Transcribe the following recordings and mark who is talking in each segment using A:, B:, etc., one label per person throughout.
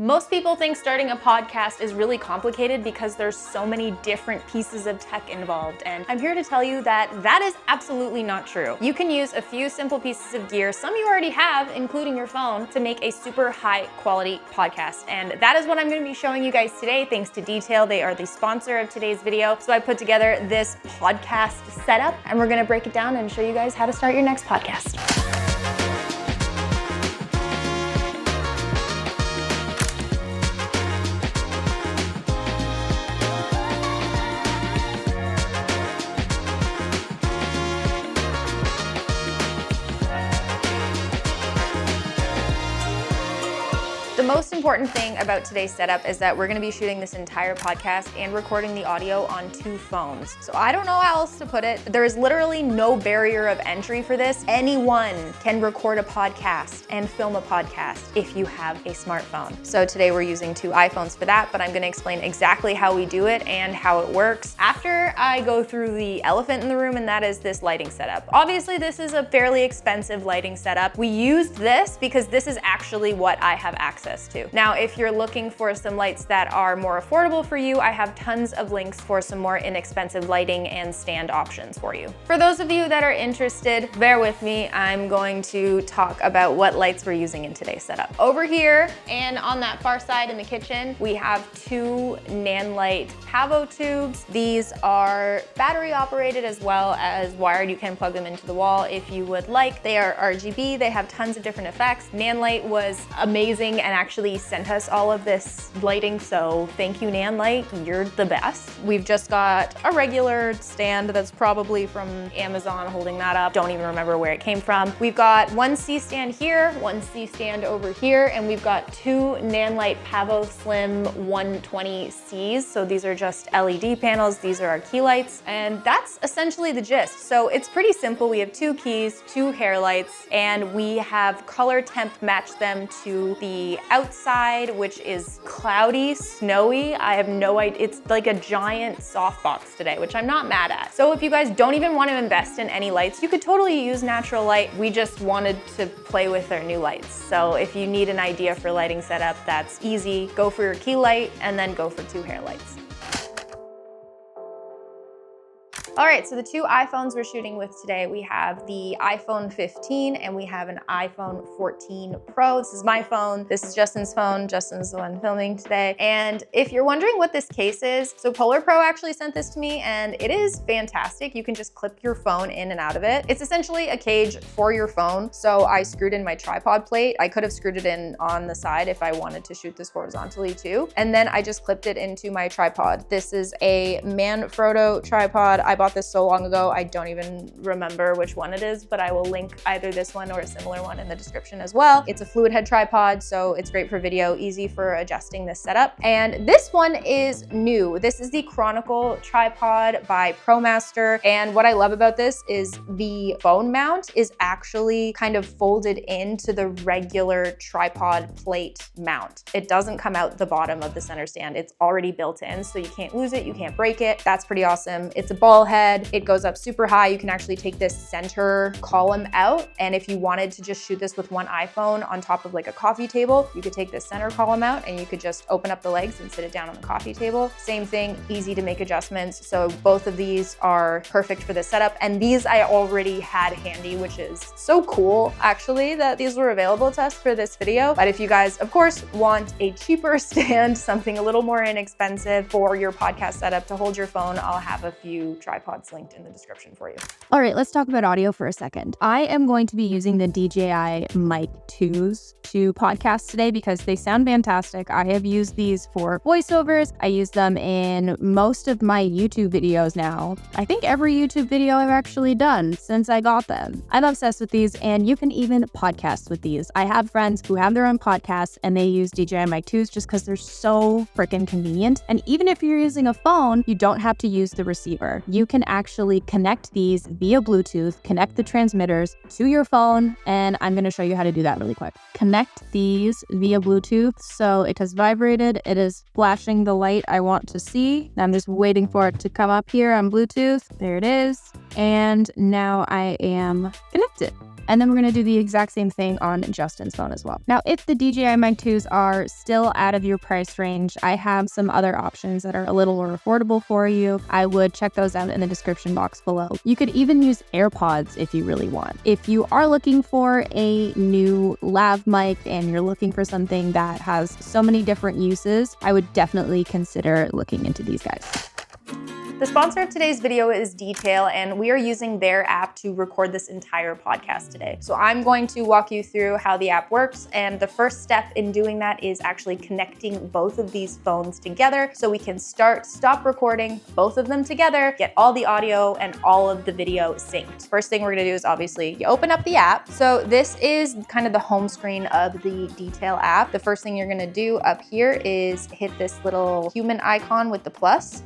A: Most people think starting a podcast is really complicated because there's so many different pieces of tech involved, and I'm here to tell you that that is absolutely not true. You can use a few simple pieces of gear, some you already have, including your phone, to make a super high quality podcast, and that is what I'm going to be showing you guys today thanks to Detail. They are the sponsor of today's video, so I put together this podcast setup, and we're going to break it down and show you guys how to start your next podcast. The most important thing about today's setup is that we're gonna be shooting this entire podcast and recording the audio on 2 phones. So I don't know how else to put it. There is literally no barrier of entry for this. Anyone can record a podcast and film a podcast if you have a smartphone. So today we're using 2 iPhones for that, but I'm gonna explain exactly how we do it and how it works after I go through the elephant in the room, and that is this lighting setup. Obviously, this is a fairly expensive lighting setup. We used this because this is actually what I have access to. Now, if you're looking for some lights that are more affordable for you, I have tons of links for some more inexpensive lighting and stand options for you. For those of you that are interested, bear with me. I'm going to talk about what lights we're using in today's setup. Over here and on that far side in the kitchen, we have 2 Nanlite Pavo tubes. These are battery operated as well as wired. You can plug them into the wall if you would like. They are RGB. They have tons of different effects. Nanlite was amazing and actually sent us all of this lighting, so thank you, Nanlite, you're the best. We've just got a regular stand that's probably from Amazon holding that up. Don't even remember where it came from. We've got 1 C stand here, 1 C stand over here, and we've got 2 Nanlite Pavo Slim 120Cs. So these are just LED panels. These are our key lights, and that's essentially the gist. So it's pretty simple. We have 2 keys, 2 hair lights, and we have color temp matched them to the outside, which is cloudy, snowy. I have no idea. It's like a giant softbox today, which I'm not mad at. So if you guys don't even want to invest in any lights, you could totally use natural light. We just wanted to play with our new lights. So if you need an idea for lighting setup, that's easy. Go for your key light and then go for 2 hair lights. All right, so the 2 iPhones we're shooting with today, we have the iPhone 15 and we have an iPhone 14 Pro. This is my phone. This is Justin's phone. Justin's the one filming today. And if you're wondering what this case is, so Polar Pro actually sent this to me and it is fantastic. You can just clip your phone in and out of it. It's essentially a cage for your phone. So I screwed in my tripod plate. I could have screwed it in on the side if I wanted to shoot this horizontally too. And then I just clipped it into my tripod. This is a Manfrotto tripod. I bought this so long ago, I don't even remember which one it is, but I will link either this one or a similar one in the description as well. It's a fluid head tripod, so it's great for video, easy for adjusting this setup. And this one is new. This is the Chronicle tripod by ProMaster. And what I love about this is the phone mount is actually kind of folded into the regular tripod plate mount. It doesn't come out the bottom of the center stand. It's already built in, so you can't lose it, you can't break it. That's pretty awesome. It's a ball head. It goes up super high. You can actually take this center column out. And if you wanted to just shoot this with 1 iPhone on top of like a coffee table, you could take this center column out and you could just open up the legs and sit it down on the coffee table. Same thing, easy to make adjustments. So both of these are perfect for this setup. And these I already had handy, which is so cool actually that these were available to us for this video. But if you guys, of course, want a cheaper stand, something a little more inexpensive for your podcast setup to hold your phone, I'll have a few tripods linked in the description for you.
B: All right, let's talk about audio for a second. I am going to be using the DJI Mic 2s to podcast today because they sound fantastic. I have used these for voiceovers. I use them in most of my YouTube videos now. I think every YouTube video I've actually done since I got them. I'm obsessed with these, and you can even podcast with these. I have friends who have their own podcasts and they use DJI Mic 2s just because they're so freaking convenient. And even if you're using a phone, you don't have to use the receiver. You can actually connect these via Bluetooth, connect the transmitters to your phone, and I'm going to show you how to do that really quick. Connect these via Bluetooth. So it has vibrated. It is flashing the light I want to see. I'm just waiting for it to come up here on Bluetooth. There it is. And now I am connected. And then we're gonna do the exact same thing on Justin's phone as well. Now, if the DJI Mic 2s are still out of your price range, I have some other options that are a little more affordable for you. I would check those out in the description box below. You could even use AirPods if you really want. If you are looking for a new lav mic and you're looking for something that has so many different uses, I would definitely consider looking into these guys.
A: The sponsor of today's video is Detail, and we are using their app to record this entire podcast today. So I'm going to walk you through how the app works, and the first step in doing that is actually connecting both of these phones together so we can stop recording both of them together, get all the audio and all of the video synced. First thing we're gonna do is obviously you open up the app. So this is kind of the home screen of the Detail app. The first thing you're gonna do up here is hit this little human icon with the plus.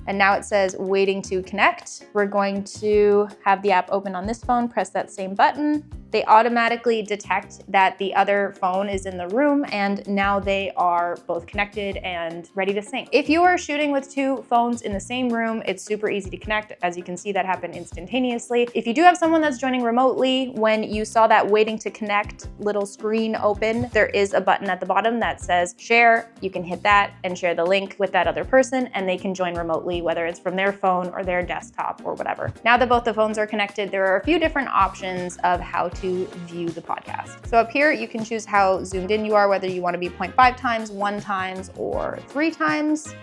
A: And now it says waiting to connect. We're going to have the app open on this phone, press that same button. They automatically detect that the other phone is in the room, and now they are both connected and ready to sync. If you are shooting with two phones in the same room, it's super easy to connect. As you can see, that happened instantaneously. If you do have someone that's joining remotely, when you saw that waiting to connect little screen open, there is a button at the bottom that says share. You can hit that and share the link with that other person, and they can join remotely, whether it's from their phone or their desktop or whatever. Now that both the phones are connected, there are a few different options of how to view the podcast. So up here, you can choose how zoomed in you are, whether you want to be 0.5 times, 1 times, or 3 times.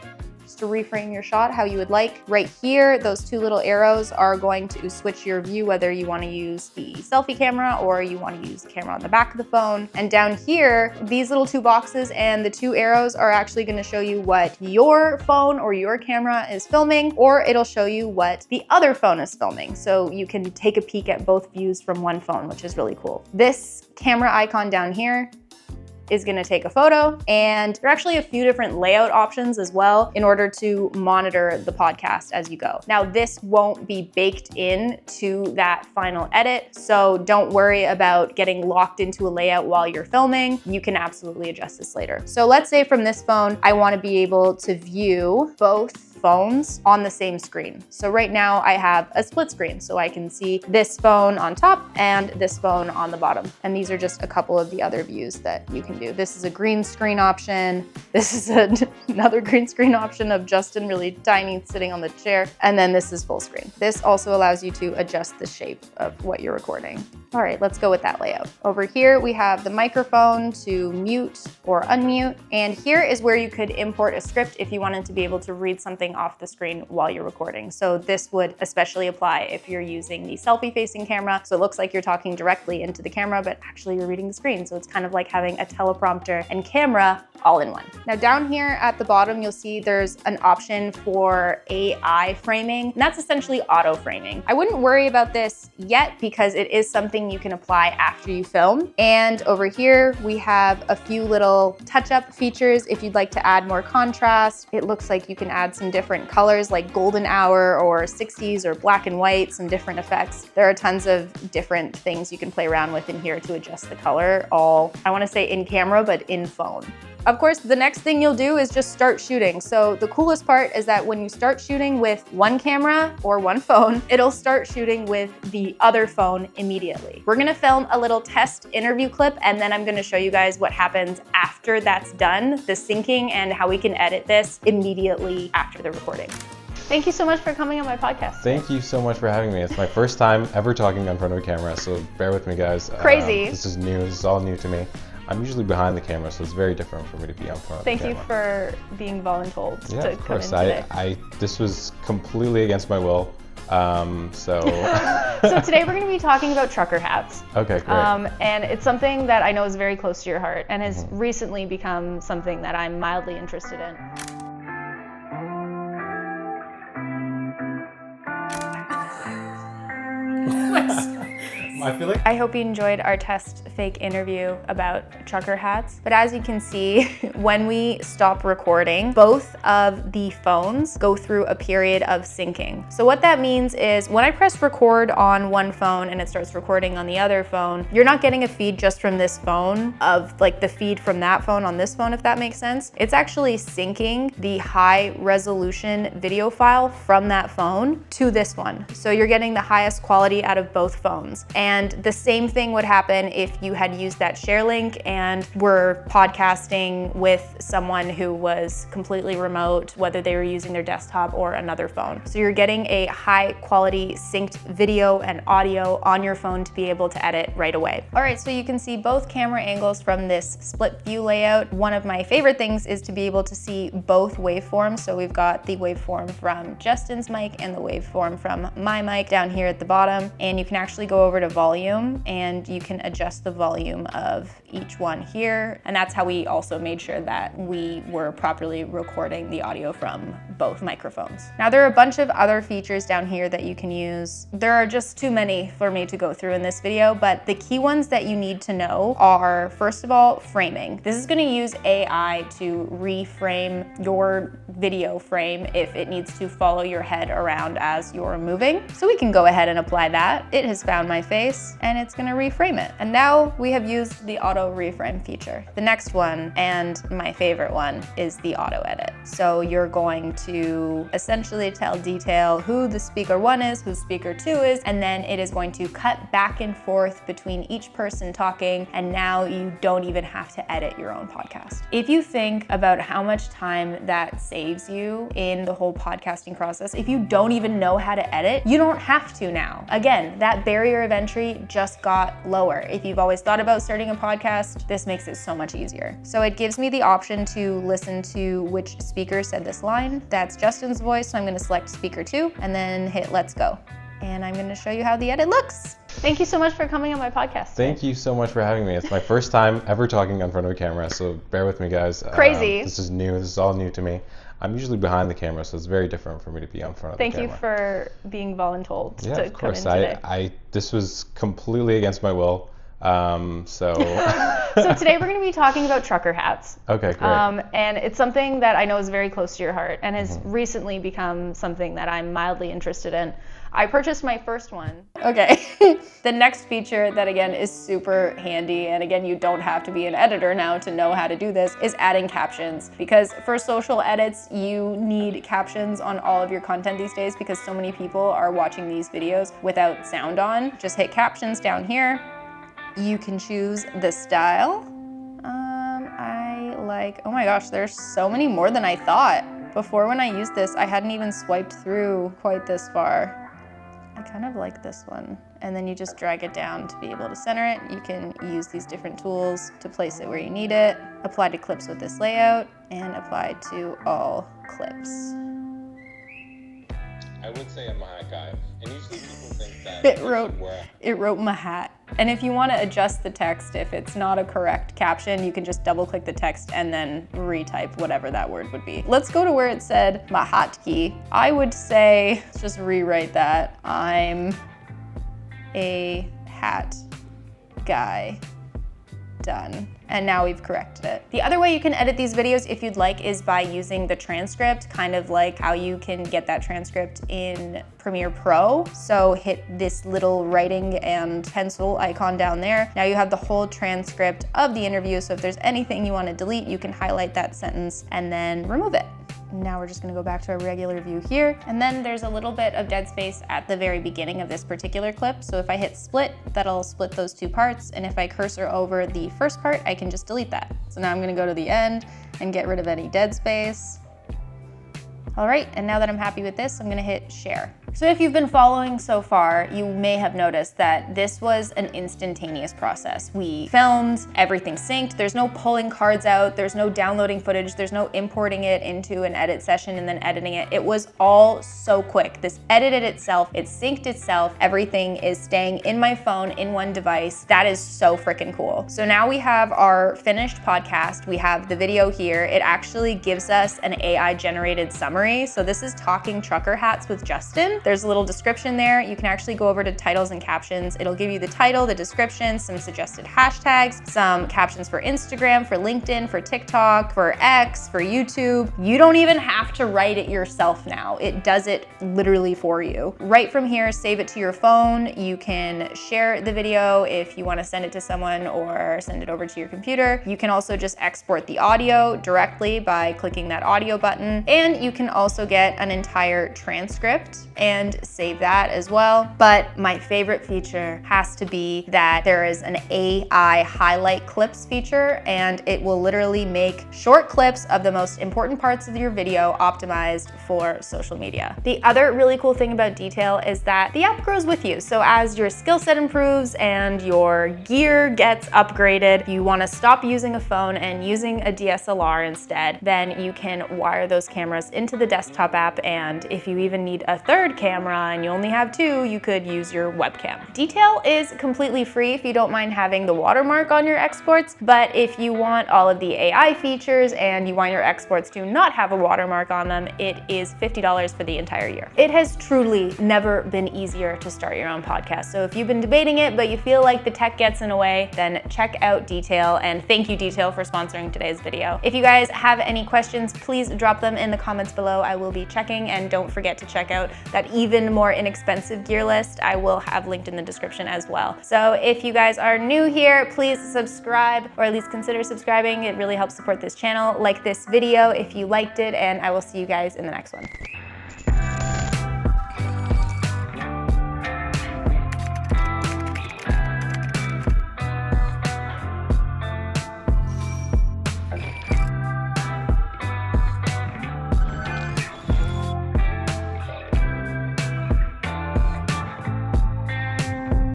A: Just to reframe your shot how you would like. Right here, those two little arrows are going to switch your view, whether you want to use the selfie camera or you want to use the camera on the back of the phone. And down here, these little two boxes and the two arrows are actually going to show you what your phone or your camera is filming, or it'll show you what the other phone is filming. So you can take a peek at both views from one phone, which is really cool. This camera icon down here is gonna take a photo, and there are actually a few different layout options as well in order to monitor the podcast as you go. Now, this won't be baked in to that final edit, so don't worry about getting locked into a layout while you're filming. You can absolutely adjust this later. So let's say from this phone, I wanna be able to view both phones on the same screen. So right now I have a split screen, so I can see this phone on top and this phone on the bottom. And these are just a couple of the other views that you can do. This is a green screen option. This is another green screen option of Justin really tiny sitting on the chair. And then this is full screen. This also allows you to adjust the shape of what you're recording. All right, let's go with that layout. Over here, we have the microphone to mute or unmute. And here is where you could import a script if you wanted to be able to read something off the screen while you're recording. So this would especially apply if you're using the selfie facing camera. So it looks like you're talking directly into the camera, but actually you're reading the screen. So it's kind of like having a teleprompter and camera all in one. Now down here at the bottom, you'll see there's an option for AI framing, and that's essentially auto framing. I wouldn't worry about this yet because it is something you can apply after you film. And over here, we have a few little touch-up features if you'd like to add more contrast. It looks like you can add some different colors like golden hour or 60s or black and white, some different effects. There are tons of different things you can play around with in here to adjust the color, all, I wanna say in camera, but in phone. Of course, the next thing you'll do is just start shooting. So the coolest part is that when you start shooting with one camera or one phone, it'll start shooting with the other phone immediately. We're gonna film a little test interview clip, and then I'm gonna show you guys what happens after that's done, the syncing, and how we can edit this immediately after the recording. Thank you so much for coming on my podcast.
C: Thank you so much for having me. It's my first time ever talking in front of a camera, so bear with me, guys.
A: Crazy.
C: This is new. This is all new to me. I'm usually behind the camera, so it's very different for me to be on front of the camera.
A: Thank you for being voluntold
C: yeah,
A: to
C: of
A: come in
C: course.
A: today.
C: This was completely against my will. So
A: today we're going to be talking about trucker hats.
C: Okay, great.
A: And it's something that I know is very close to your heart and has recently become something that I'm mildly interested in.
C: I feel like
A: I hope you enjoyed our test fake interview about trucker hats. But as you can see, when we stop recording, both of the phones go through a period of syncing. So what that means is when I press record on one phone and it starts recording on the other phone, you're not getting a feed just from this phone of like the feed from that phone on this phone, if that makes sense. It's actually syncing the high resolution video file from that phone to this one. So you're getting the highest quality out of both phones. And the same thing would happen if you had used that share link and were podcasting with someone who was completely remote, whether they were using their desktop or another phone. So you're getting a high quality synced video and audio on your phone to be able to edit right away. All right, so you can see both camera angles from this split view layout. One of my favorite things is to be able to see both waveforms. So we've got the waveform from Justin's mic and the waveform from my mic down here at the bottom. And you can actually go over to volume and you can adjust the volume of each one here. And that's how we also made sure that we were properly recording the audio from both microphones. Now there are a bunch of other features down here that you can use. There are just too many for me to go through in this video, but the key ones that you need to know are, first of all, framing. This is gonna use AI to reframe your video frame if it needs to follow your head around as you're moving. So we can go ahead and apply that. It has found my face and it's gonna reframe it. And now we have used the auto reframe feature. The next one, and my favorite one, is the auto edit. So you're going to essentially tell Detail who the speaker 1 is, who speaker 2 is, and then it is going to cut back and forth between each person talking, and now you don't even have to edit your own podcast. If you think about how much time that saves you in the whole podcasting process, if you don't even know how to edit, you don't have to now. Again, that barrier of entry just got lower. If you've always thought about starting a podcast, this makes it so much easier. So it gives me the option to listen to which speaker said this line. That's Justin's voice, so I'm gonna select speaker 2 and then hit let's go. And I'm gonna show you how the edit looks. Thank you so much for coming on my podcast.
C: Thank you so much for having me. It's my first time ever talking in front of a camera, so bear with me, guys.
A: Crazy.
C: This is new. This is all new to me. I'm usually behind the camera, so it's very different for me to be on front of the camera.
A: Thank you for being voluntold to
C: of
A: come in
C: course.
A: today.
C: This was completely against my will. So
A: So today we're going to be talking about trucker hats.
C: Okay, great.
A: And it's something that I know is very close to your heart and has recently become something that I'm mildly interested in. I purchased my first one. Okay. The next feature that again is super handy, and again you don't have to be an editor now to know how to do this, is adding captions. Because for social edits, you need captions on all of your content these days because so many people are watching these videos without sound on. Just hit captions down here. You can choose the style. Oh my gosh, there's so many more than I thought. Before when I used this, I hadn't even swiped through quite this far. I kind of like this one. And then you just drag it down to be able to center it. You can use these different tools to place it where you need it. Apply to clips with this layout and apply to all clips.
C: I would say I'm a hat guy, and usually people think that
A: It wrote my hat. And if you want to adjust the text, if it's not a correct caption, you can just double click the text and then retype whatever that word would be. Let's go to where it said mahatkey. I would say, let's just rewrite that. I'm a hat guy. Done. And now we've corrected it. The other way you can edit these videos if you'd like is by using the transcript, kind of like how you can get that transcript in Premiere Pro. So hit this little writing and pencil icon down there. Now you have the whole transcript of the interview. So if there's anything you want to delete, you can highlight that sentence and then remove it. Now we're just gonna go back to our regular view here. And then there's a little bit of dead space at the very beginning of this particular clip. So if I hit split, that'll split those two parts. And if I cursor over the first part, I can just delete that. So now I'm gonna go to the end and get rid of any dead space. All right, and now that I'm happy with this, I'm gonna hit share. So if you've been following so far, you may have noticed that this was an instantaneous process. We filmed, everything synced, there's no pulling cards out, there's no downloading footage, there's no importing it into an edit session and then editing it. It was all so quick. This edited itself, it synced itself, everything is staying in my phone in one device. That is so freaking cool. So now we have our finished podcast, we have the video here. It actually gives us an AI generated summary. So this is Talking Trucker Hats with Justin. description. There's a little description there. You can actually go over to titles and captions. It'll give you the title, the description, some suggested hashtags, some captions for Instagram, for LinkedIn, for TikTok, for X, for YouTube. You don't even have to write it yourself now. It does it literally for you. Right from here, save it to your phone. You can share the video if you want to send it to someone or send it over to your computer. You can also just export the audio directly by clicking that audio button. And you can also get an entire transcript and save that as well. But my favorite feature has to be that there is an AI highlight clips feature, and it will literally make short clips of the most important parts of your video optimized for social media. The other really cool thing about Detail is that the app grows with you. So as your skill set improves and your gear gets upgraded, you want to stop using a phone and using a DSLR instead, then you can wire those cameras into the desktop app. And if you even need a third camera and you only have two, you could use your webcam. Detail is completely free if you don't mind having the watermark on your exports, but if you want all of the AI features and you want your exports to not have a watermark on them, it is $50 for the entire year. It has truly never been easier to start your own podcast. So if you've been debating it, but you feel like the tech gets in the way, then check out Detail, and thank you Detail for sponsoring today's video. If you guys have any questions, please drop them in the comments below. I will be checking, and don't forget to check out that even more inexpensive gear list I will have linked in the description as well. So if you guys are new here, please subscribe, or at least consider subscribing. It really helps support this channel. Like this video if you liked it, and I will see you guys in the next one.